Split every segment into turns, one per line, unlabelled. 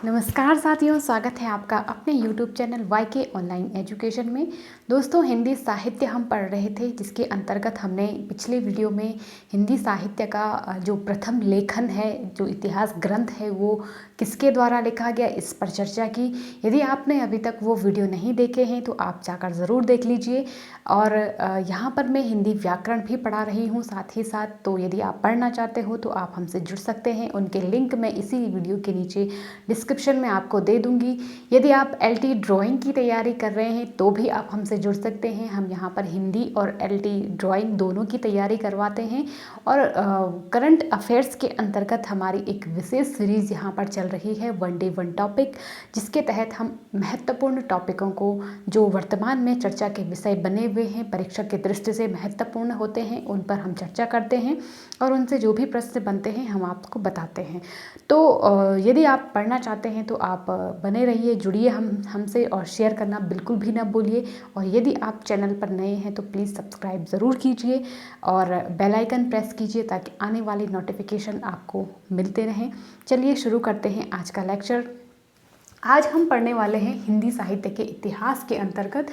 नमस्कार साथियों, स्वागत है आपका अपने YouTube channel YK online education में। दोस्तों, हिंदी साहित्य हम पढ़ रहे थे, जिसके अंतर्गत हमने पिछले वीडियो में हिंदी साहित्य का जो प्रथम लेखन है, जो इतिहास ग्रंथ है, वो किसके द्वारा लिखा गया, इस पर चर्चा की। यदि आपने अभी तक वो वीडियो नहीं देखे हैं तो आप जाकर ज़रूर देख लीजिए। और यहाँ पर मैं हिंदी व्याकरण भी पढ़ा रही हूँ साथ ही साथ, तो यदि आप पढ़ना चाहते हो तो आप हमसे जुड़ सकते हैं। उनके लिंक मैं इसी वीडियो के नीचे डिस्क्रिप्शन में आपको दे दूंगी। यदि आप LT ड्राइंग की तैयारी कर रहे हैं तो भी आप हमसे जुड़ सकते हैं। हम यहाँ पर हिंदी और LT ड्राइंग दोनों की तैयारी करवाते हैं। और करंट अफेयर्स के अंतर्गत हमारी एक विशेष सीरीज़ यहाँ पर चल रही है, वन डे वन टॉपिक, जिसके तहत हम महत्वपूर्ण टॉपिकों को, जो वर्तमान में चर्चा के विषय बने हुए हैं, परीक्षा की दृष्टि से महत्वपूर्ण होते हैं, उन पर हम चर्चा करते हैं और उनसे जो भी प्रश्न बनते हैं हम आपको बताते हैं। तो यदि आप पढ़ना चाहते हैं तो आप बने रहिए, जुड़िए हमसे, और शेयर करना बिल्कुल भी ना भूलिए। और यदि आप चैनल पर नए हैं तो प्लीज़ सब्सक्राइब ज़रूर कीजिए और बेल आइकन प्रेस कीजिए ताकि आने वाली नोटिफिकेशन आपको मिलते रहें। चलिए शुरू करते हैं आज का लेक्चर। आज हम पढ़ने वाले हैं हिंदी साहित्य के इतिहास के अंतर्गत।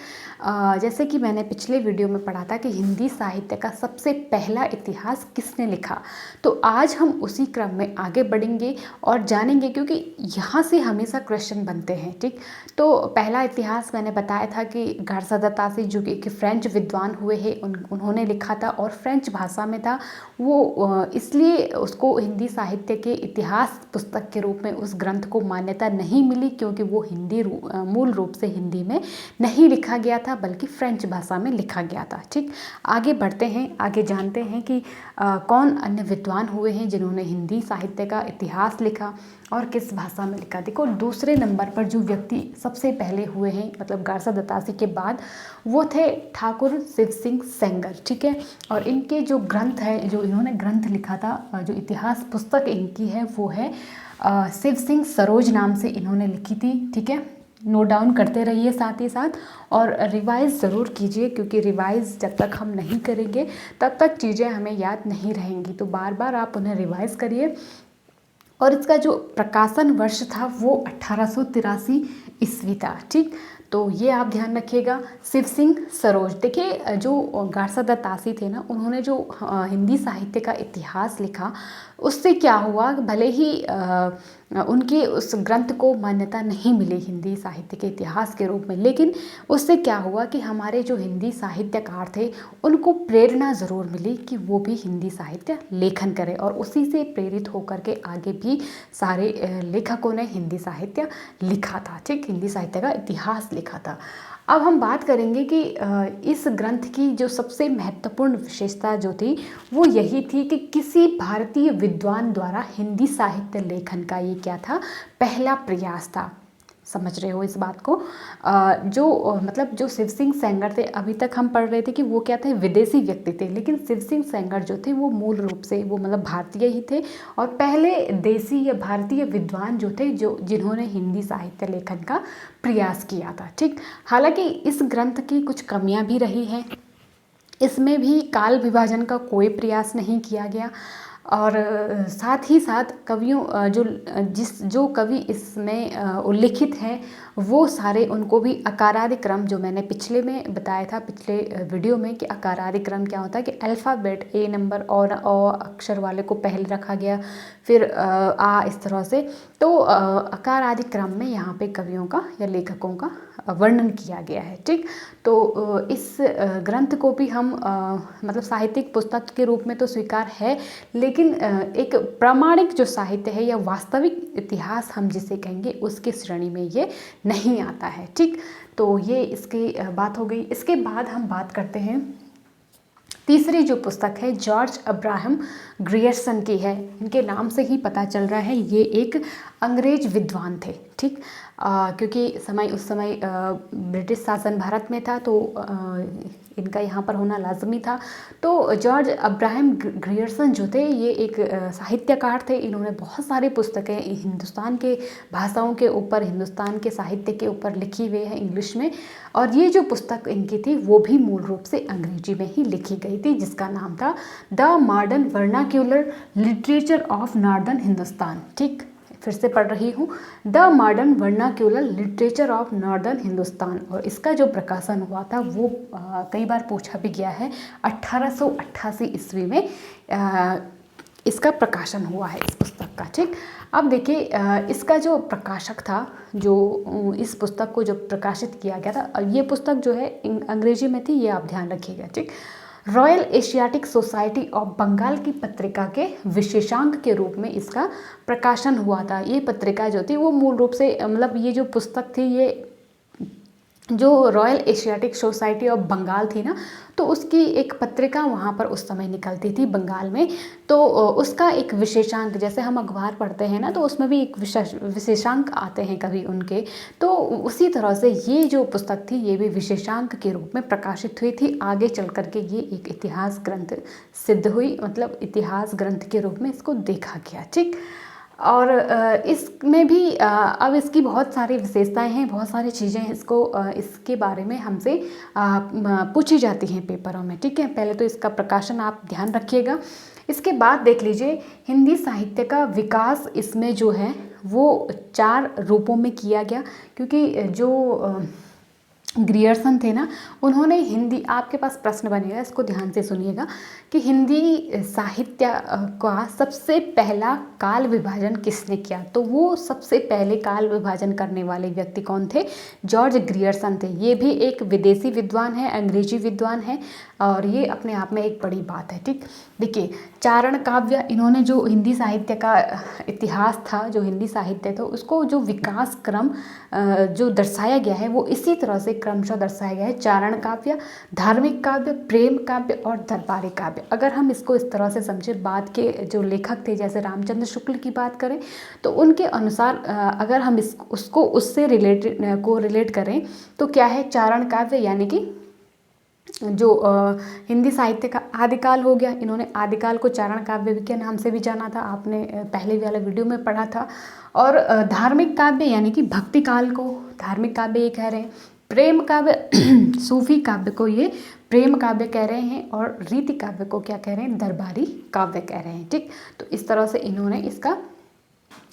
जैसे कि मैंने पिछले वीडियो में पढ़ा था कि हिंदी साहित्य का सबसे पहला इतिहास किसने लिखा, तो आज हम उसी क्रम में आगे बढ़ेंगे और जानेंगे, क्योंकि यहाँ से हमेशा क्वेश्चन बनते हैं। ठीक, तो पहला इतिहास मैंने बताया था कि घरसदातासी, जो कि फ्रेंच विद्वान हुए हैं, उन्होंने लिखा था और फ्रेंच भाषा में था। वो इसलिए उसको हिंदी साहित्य के इतिहास पुस्तक के रूप में उस ग्रंथ को मान्यता नहीं मिली, क्योंकि वो मूल रूप से हिंदी में नहीं लिखा गया था, बल्कि फ्रेंच भाषा में लिखा गया था। ठीक, आगे बढ़ते हैं, आगे जानते हैं कि कौन अन्य विद्वान हुए हैं जिन्होंने हिंदी साहित्य का इतिहास लिखा और किस भाषा में लिखा। देखो, दूसरे नंबर पर जो व्यक्ति सबसे पहले हुए हैं, मतलब घरसदातासी के बाद, वो थे ठाकुर शिव सिंह सेंगर। ठीक है, और इनके जो ग्रंथ है, जो इन्होंने ग्रंथ लिखा था, जो इतिहास पुस्तक इनकी है, वो है शिव सिंह सरोज नाम से इन्होंने लिखी थी। ठीक है, नोट डाउन करते रहिए साथ ही साथ, और रिवाइज़ ज़रूर कीजिए, क्योंकि रिवाइज़ जब तक हम नहीं करेंगे तब तक चीज़ें हमें याद नहीं रहेंगी। तो बार बार आप उन्हें रिवाइज़ करिए। और इसका जो प्रकाशन वर्ष था वो 1883 ईस्वी था। ठीक, तो ये आप ध्यान रखिएगा। शिव सिंह सरोज, देखिए, जो घरसदातासी थे ना, उन्होंने जो हिंदी साहित्य का इतिहास लिखा, उससे क्या हुआ, भले ही उनके उस ग्रंथ को मान्यता नहीं मिली हिंदी साहित्य के इतिहास के रूप में, लेकिन उससे क्या हुआ कि हमारे जो हिंदी साहित्यकार थे उनको प्रेरणा ज़रूर मिली कि वो भी हिंदी साहित्य लेखन करें, और उसी से प्रेरित होकर के आगे भी सारे लेखकों ने हिंदी साहित्य लिखा था। ठीक, हिंदी साहित्य का इतिहास लिखा था। अब हम बात करेंगे कि इस ग्रंथ की जो सबसे महत्वपूर्ण विशेषता जो थी वो यही थी कि किसी भारतीय विद्वान द्वारा हिंदी साहित्य लेखन का ये क्या था, पहला प्रयास था। समझ रहे हो इस बात को? मतलब जो शिव सिंह सेंगर थे, अभी तक हम पढ़ रहे थे कि वो क्या थे, विदेशी व्यक्ति थे, लेकिन शिव सिंह सेंगर जो थे वो मूल रूप से वो मतलब भारतीय ही थे, और पहले देसी या भारतीय विद्वान जो थे जिन्होंने हिंदी साहित्य लेखन का प्रयास किया था। ठीक, हालांकि इस ग्रंथ की कुछ कमियां भी रही हैं। इसमें भी काल विभाजन का कोई प्रयास नहीं किया गया, और साथ ही साथ कवियों जो कवि इसमें उल्लिखित हैं वो सारे, उनको भी अकारादि क्रम, जो मैंने पिछले में बताया था, पिछले वीडियो में, कि अकारादि क्रम क्या होता है, कि अल्फ़ाबेट ए नंबर और अक्षर वाले को पहले रखा गया, फिर आ, इस तरह से। तो अकारादि क्रम में यहाँ पे कवियों का या लेखकों का वर्णन किया गया है। ठीक, तो इस ग्रंथ को भी हम मतलब साहित्यिक पुस्तक के रूप में तो स्वीकार है, लेकिन एक प्रामाणिक जो साहित्य है या वास्तविक इतिहास हम जिसे कहेंगे, उसकी श्रेणी में ये नहीं आता है। ठीक, तो ये इसकी बात हो गई। इसके बाद हम बात करते हैं, तीसरी जो पुस्तक है जॉर्ज अब्राहम ग्रियर्सन की है। इनके नाम से ही पता चल रहा है ये एक अंग्रेज विद्वान थे। ठीक, क्योंकि उस समय ब्रिटिश शासन भारत में था, तो इनका यहाँ पर होना लाजमी था। तो जॉर्ज अब्राहम ग्रियर्सन जो थे, ये एक साहित्यकार थे। इन्होंने बहुत सारी पुस्तकें हिंदुस्तान के भाषाओं के ऊपर, हिंदुस्तान के साहित्य के ऊपर लिखी हुई है इंग्लिश में, और ये जो पुस्तक इनकी थी वो भी मूल रूप से अंग्रेजी में ही लिखी गई थी, जिसका नाम था the modern vernacular literature of northern Hindustan. ठीक, फिर से पढ़ रही हूँ, the modern vernacular literature of northern Hindustan. और इसका जो प्रकाशन हुआ था वो कई बार पूछा भी गया है, 1888 ईस्वी में इसका प्रकाशन हुआ है इस पुस्तक का। ठीक, अब देखिए इसका जो प्रकाशक था, जो इस पुस्तक को जो प्रकाशित किया गया था, ये पुस्तक जो है अंग्रेजी में थी, ये आप ध्यान रखिएगा। ठीक, Royal Asiatic Society of Bengal की पत्रिका के विशेषांक के रूप में इसका प्रकाशन हुआ था। ये पत्रिका जो थी वो मूल रूप से मतलब ये जो पुस्तक थी, ये जो Royal Asiatic Society of Bengal थी ना, तो उसकी एक पत्रिका वहाँ पर उस समय निकलती थी बंगाल में। तो उसका एक विशेषांक, जैसे हम अखबार पढ़ते हैं ना, तो उसमें भी एक विशेषांक आते हैं कभी उनके, तो उसी तरह से ये जो पुस्तक थी ये भी विशेषांक के रूप में प्रकाशित हुई थी। आगे चल करके ये एक इतिहास ग्रंथ सिद्ध हुई, मतलब इतिहास ग्रंथ के रूप में इसको देखा गया। ठीक, और इसमें भी अब इसकी बहुत सारी विशेषताएं हैं, बहुत सारी चीज़ें इसके बारे में हमसे पूछी जाती हैं पेपरों में। ठीक है, पहले तो इसका प्रकाशन आप ध्यान रखिएगा। इसके बाद देख लीजिए हिंदी साहित्य का विकास इसमें जो है वो 4 रूपों में किया गया, क्योंकि जो ग्रियर्सन थे ना, उन्होंने हिंदी, आपके पास प्रश्न बनेगा, इसको ध्यान से सुनिएगा, कि हिंदी साहित्य का सबसे पहला काल विभाजन किसने किया। तो वो सबसे पहले काल विभाजन करने वाले व्यक्ति कौन थे? जॉर्ज ग्रियर्सन थे। ये भी एक विदेशी विद्वान है, अंग्रेजी विद्वान है, और ये अपने आप में एक बड़ी बात है। ठीक, देखिए चारण काव्य, इन्होंने जो हिंदी साहित्य का इतिहास था, जो हिंदी साहित्य था, उसको जो विकास क्रम जो दर्शाया गया है वो इसी तरह से क्रमशः दर्शाया गया है। चारण काव्य, धार्मिक काव्य, प्रेम काव्य और दरबारी काव्य। अगर हम इसको इस तरह से समझें, बाद के जो लेखक थे जैसे रामचंद्र शुक्ल की बात करें, तो उनके अनुसार अगर हम उसको उससे रिलेट करें तो क्या है, चारण काव्य यानी कि जो हिंदी साहित्य का आदिकाल हो गया। इन्होंने आदिकाल को चारण काव्य के नाम से भी जाना था, आपने पहले वाले वीडियो में पढ़ा था। और धार्मिक काव्य यानी कि भक्ति काल को धार्मिक काव्य ये कह रहे हैं। प्रेम काव्य सूफी काव्य को ये प्रेम काव्य कह रहे हैं, और रीति काव्य को क्या कह रहे हैं? दरबारी काव्य कह रहे हैं। ठीक, तो इस तरह से इन्होंने इसका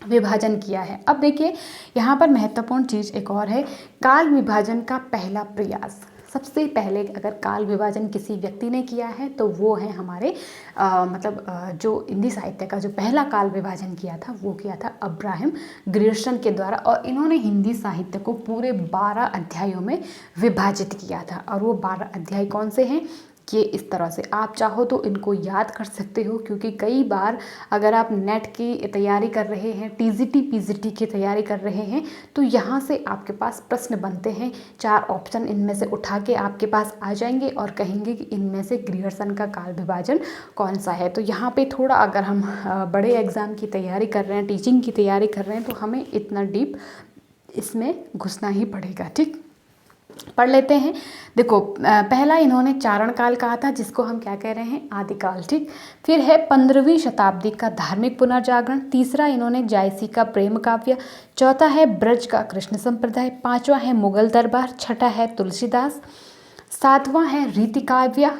विभाजन किया है। अब देखिए यहाँ पर महत्वपूर्ण चीज़ एक और है, काल विभाजन का पहला प्रयास। सबसे पहले अगर काल विभाजन किसी व्यक्ति ने किया है तो वो है हमारे जो हिंदी साहित्य का जो पहला काल विभाजन किया था वो किया था अब्राहम ग्रियर्सन के द्वारा। और इन्होंने हिंदी साहित्य को पूरे 12 अध्यायों में विभाजित किया था। और वो 12 अध्याय कौन से हैं? ये इस तरह से, आप चाहो तो इनको याद कर सकते हो, क्योंकि कई बार अगर आप नेट की तैयारी कर रहे हैं, टीजीटी पीजीटी की तैयारी कर रहे हैं, तो यहाँ से आपके पास प्रश्न बनते हैं। 4 ऑप्शन इनमें से उठा के आपके पास आ जाएंगे और कहेंगे कि इनमें से ग्रियर्सन का काल विभाजन कौन सा है। तो यहाँ पे थोड़ा अगर हम बड़े एग्ज़ाम की तैयारी कर रहे हैं, टीचिंग की तैयारी कर रहे हैं, तो हमें इतना डीप इसमें घुसना ही पड़ेगा। ठीक, पढ़ लेते हैं। देखो पहला इन्होंने चारण काल कहा था, जिसको हम क्या कह रहे हैं? आदिकाल। ठीक, फिर है 15वीं शताब्दी का धार्मिक पुनर्जागरण। तीसरा इन्होंने जायसी का प्रेम काव्य। चौथा है ब्रज का कृष्ण संप्रदाय। 5वां है मुगल दरबार। 6ठा है तुलसीदास। 7वां है रीति काव्य।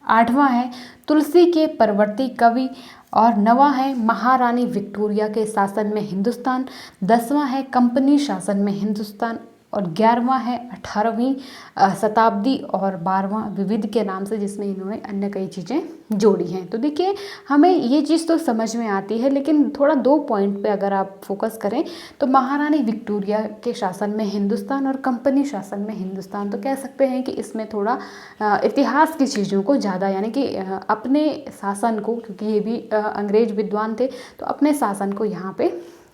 8वां है तुलसी के परवर्ती कवि। और 9वां है महारानी विक्टोरिया के शासन में हिंदुस्तान। 10वां है कंपनी शासन में हिंदुस्तान। और 11वां है 18वीं शताब्दी। और 12वां विविध के नाम से, जिसमें इन्होंने अन्य कई चीज़ें जोड़ी हैं। तो देखिए हमें ये चीज़ तो समझ में आती है, लेकिन थोड़ा 2 पॉइंट पे अगर आप फोकस करें तो महारानी विक्टोरिया के शासन में हिंदुस्तान और कंपनी शासन में हिंदुस्तान, तो कह सकते हैं कि इसमें थोड़ा इतिहास की चीज़ों को ज़्यादा, यानी कि अपने शासन को, क्योंकि ये भी अंग्रेज विद्वान थे, तो अपने शासन को यहाँ पे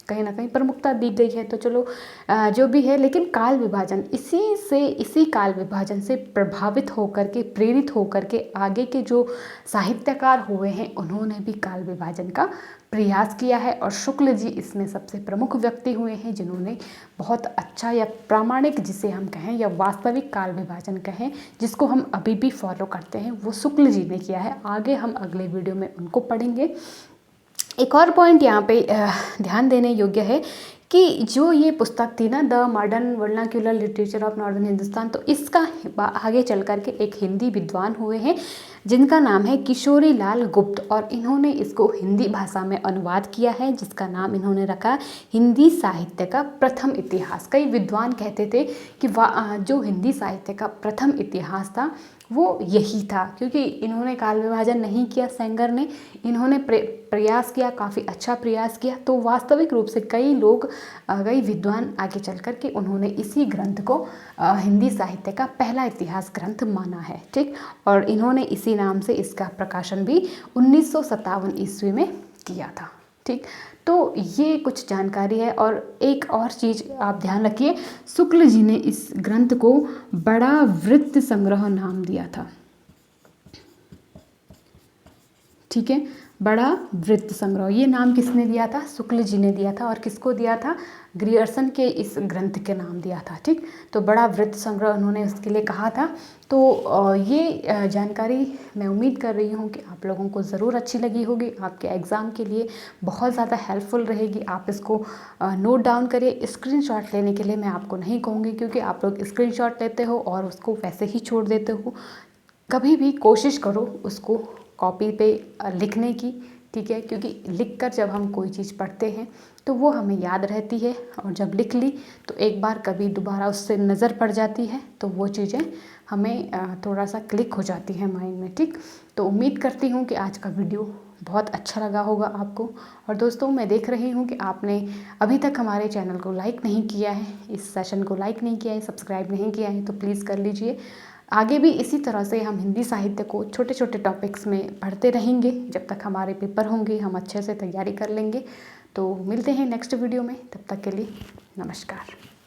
कहीं ना कहीं प्रमुखता दी गई है। तो चलो जो भी है, लेकिन काल विभाजन इसी काल विभाजन से प्रभावित होकर के, प्रेरित होकर के आगे के जो साहित्यकार हुए हैं उन्होंने भी काल विभाजन का प्रयास किया है। और शुक्ल जी इसमें सबसे प्रमुख व्यक्ति हुए हैं, जिन्होंने बहुत अच्छा या प्रामाणिक, जिसे हम कहें, या वास्तविक काल विभाजन कहें, जिसको हम अभी भी फॉलो करते हैं, वो शुक्ल जी ने किया है। आगे हम अगले वीडियो में उनको पढ़ेंगे। एक और पॉइंट यहाँ पे ध्यान देने योग्य है कि जो ये पुस्तक थी ना, the modern vernacular literature of northern Hindustan, तो इसका आगे चल कर के एक हिंदी विद्वान हुए हैं जिनका नाम है किशोरी लाल गुप्त, और इन्होंने इसको हिंदी भाषा में अनुवाद किया है, जिसका नाम इन्होंने रखा हिंदी साहित्य का प्रथम इतिहास। कई विद्वान कहते थे कि जो हिंदी साहित्य का प्रथम इतिहास था वो यही था, क्योंकि इन्होंने काल विभाजन नहीं किया सेंगर ने, इन्होंने प्रयास किया, काफ़ी अच्छा प्रयास किया। तो वास्तविक रूप से कई लोग, कई विद्वान आगे चल कर के उन्होंने इसी ग्रंथ को हिंदी साहित्य का पहला इतिहास ग्रंथ माना है, ठीक। और इन्होंने इसी नाम से इसका प्रकाशन भी 1957 ईस्वी में किया था, ठीक। तो ये कुछ जानकारी है। और एक और चीज़ आप ध्यान रखिए, शुक्ल जी ने इस ग्रंथ को बड़ा वृत्त संग्रह नाम दिया था, ठीक है। बड़ा वृत्त संग्रह, ये नाम किसने दिया था? शुक्ल जी ने दिया था। और किसको दिया था? ग्रियर्सन के इस ग्रंथ के नाम दिया था, ठीक। तो बड़ा वृत्त संग्रह उन्होंने उसके लिए कहा था। तो ये जानकारी मैं उम्मीद कर रही हूँ कि आप लोगों को ज़रूर अच्छी लगी होगी, आपके एग्ज़ाम के लिए बहुत ज़्यादा हेल्पफुल रहेगी। आप इसको नोट डाउन करिए। स्क्रीनशॉट लेने के लिए मैं आपको नहीं कहूँगी, क्योंकि आप लोग स्क्रीनशॉट लेते हो और उसको वैसे ही छोड़ देते हो। कभी भी कोशिश करो उसको कॉपी पे लिखने की, ठीक है, क्योंकि लिखकर जब हम कोई चीज़ पढ़ते हैं तो वो हमें याद रहती है, और जब लिख ली तो एक बार कभी दोबारा उससे नज़र पड़ जाती है तो वो चीज़ें हमें थोड़ा सा क्लिक हो जाती है माइंड में, ठीक। तो उम्मीद करती हूँ कि आज का वीडियो बहुत अच्छा लगा होगा आपको। और दोस्तों, मैं देख रही हूँ कि आपने अभी तक हमारे चैनल को लाइक नहीं किया है, इस सेशन को लाइक नहीं किया है, सब्सक्राइब नहीं किया है, तो प्लीज़ कर लीजिए। आगे भी इसी तरह से हम हिंदी साहित्य को छोटे छोटे टॉपिक्स में पढ़ते रहेंगे, जब तक हमारे पेपर होंगे हम अच्छे से तैयारी कर लेंगे। तो मिलते हैं नेक्स्ट वीडियो में, तब तक के लिए नमस्कार।